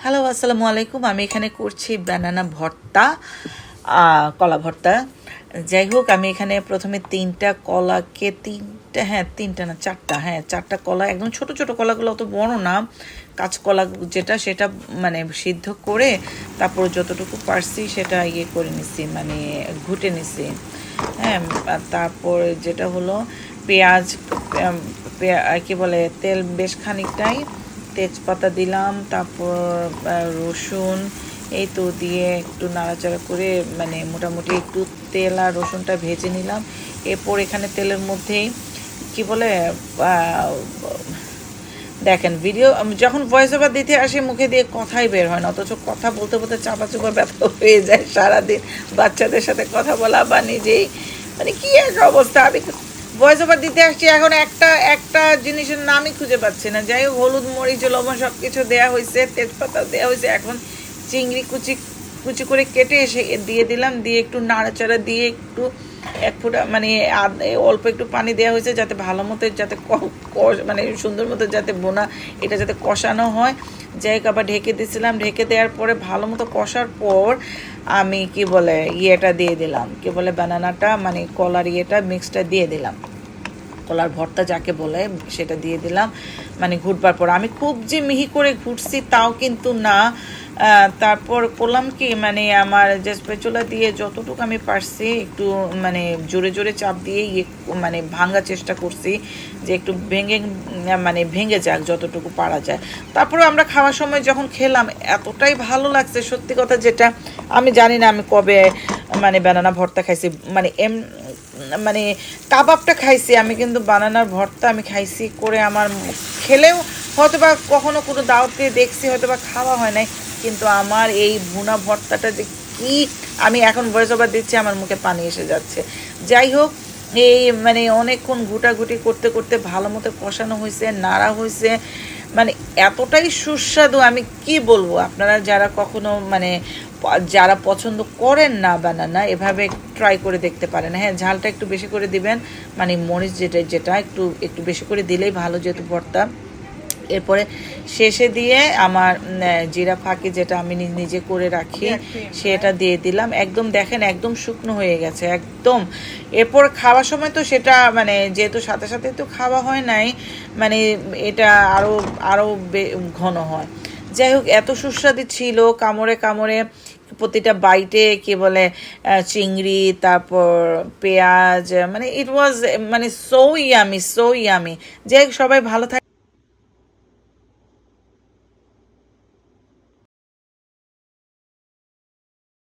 Hello, আসসালামু আলাইকুম। আমি এখানে করছি বানানা ভর্তা, কলা ভর্তা। যাই হোক, আমি এখানে প্রথমে তিনটা না চারটা, চারটা কলা, একদম ছোট ছোট কলাগুলো, অত বড় না, কাঁচকলা যেটা সেটা মানে সিদ্ধ করে তারপর যতটুকু পারছি সেটা করে নিছি, মানে ঘুটে নিছি। হ্যাঁ, তারপর যেটা হলো পেঁয়াজ, কি বলে, তেল বেশ খানিকটাই, তেজপাতা দিলাম, তারপর রসুন, এই তো দিয়ে একটু নাড়াচাড়া করে মানে মোটামুটি একটু তেল আর রসুনটা ভেজে নিলাম। এরপর এখানে তেলের মধ্যেই কি বলে, দেখেন ভিডিও যখন ভয়েস ওভার দিতে আসে মুখে দিয়ে কথাই বের হয় না, অথচ কথা বলতে বলতে চাপা চুপা ব্যথা হয়ে যায় সারাদিন, বাচ্চাদের সাথে কথা বলা বা নিজেই, মানে কি এক অবস্থা। আমি ভয়েস ওভার দিতে আসছি, এখন একটা একটা জিনিসের নামই খুঁজে পাচ্ছি না। যাই হোক, হলুদ মরিচ লবণ সব কিছু দেওয়া হয়েছে, তেজপাতা দেওয়া হয়েছে। এখন চিংড়ি কুচি কুচি করে কেটে এসে দিয়ে দিলাম, দিয়ে একটু নাড়াচাড়া দিয়ে একটু এক ফুটা মানে অল্প একটু পানি দেওয়া হয়েছে যাতে ভালো মতো, যাতে মানে সুন্দর মতো যাতে বোনা এটা যাতে কষানো হয়। যাই হোক, আবার ঢেকে দিয়েছিলাম। ঢেকে দেওয়ার পরে ভালো মতো কষার পর আমি কি বলে ইয়েটা দিয়ে দিলাম, কি বলে বানানাটা, মানে কলার মিক্সটা দিয়ে দিলাম, কলার ভর্তা যাকে বলে সেটা দিয়ে দিলাম। মানে ঘুটবার পর আমি খুব যে মিহি করে ঘুটছি তাও কিন্তু না। তারপর করলাম কি, মানে আমার যে স্প্যাচুলা দিয়ে যতটুকু আমি পারছি একটু মানে জোরে জোরে চাপ দিয়ে মানে ভাঙার চেষ্টা করছি, যে একটু মানে ভেঙে যাক যতটুকু পারা যায়। তারপরে আমরা খাওয়ার সময় যখন খেলাম এতটাই ভালো লাগছে, সত্যি কথা যেটা, আমি জানি না আমি কবে মানে বানানা ভর্তা খাইছি, মানে মানে কাবাবটা খাইছি আমি, কিন্তু বানানার ভর্তা আমি খাইছি করে আমার খেলেও হয়তো বা কখনো কোনো দাওয়াতে দেখছি, হয়তো বা খাওয়া হয় নাই, কিন্তু আমার এই ভুনা ভর্তাটা যে কি, আমি এখন ভয়েস ওভার দিচ্ছি আমার মুখে পানি এসে যাচ্ছে। যাই হোক, এই মানে অনেকক্ষণ ঘুটাঘুটি করতে করতে ভালো মতো কষানো হয়েছে, নাড়া হয়েছে, মানে এতটাই সুস্বাদু আমি কি বলবো। আপনারা যারা কখনো মানে যারা পছন্দ করেন না বানানা, এভাবে ট্রাই করে দেখতে পারেন। হ্যাঁ, ঝালটা একটু বেশি করে দিবেন, মানে মরিচ যেটা যেটা একটু একটু বেশি করে দিলেই ভালো, যেহেতু ভর্তা। এরপরে শেষে দিয়ে আমার জিরা ফাঁকি যেটা আমি নিজে করে রাখি সেটা দিয়ে দিলাম। একদম দেখেন একদম শুকনো হয়ে গেছে একদম। এরপর খাওয়ার সময় তো সেটা মানে যেহেতু সাথে সাথে তো খাওয়া হয় নাই, মানে এটা আরও আরও ঘন হয়। যাই হোক, এত সুস্বাদু ছিল, কামড়ে কামড়ে প্রতিটা বাইটে কি বলে চিংড়ি, তারপর পেঁয়াজ, মানে ইট ওয়াজ মানে সো ইয়ামি, সো ইয়ামি। যাই হোক, সবাই ভালো থাকে।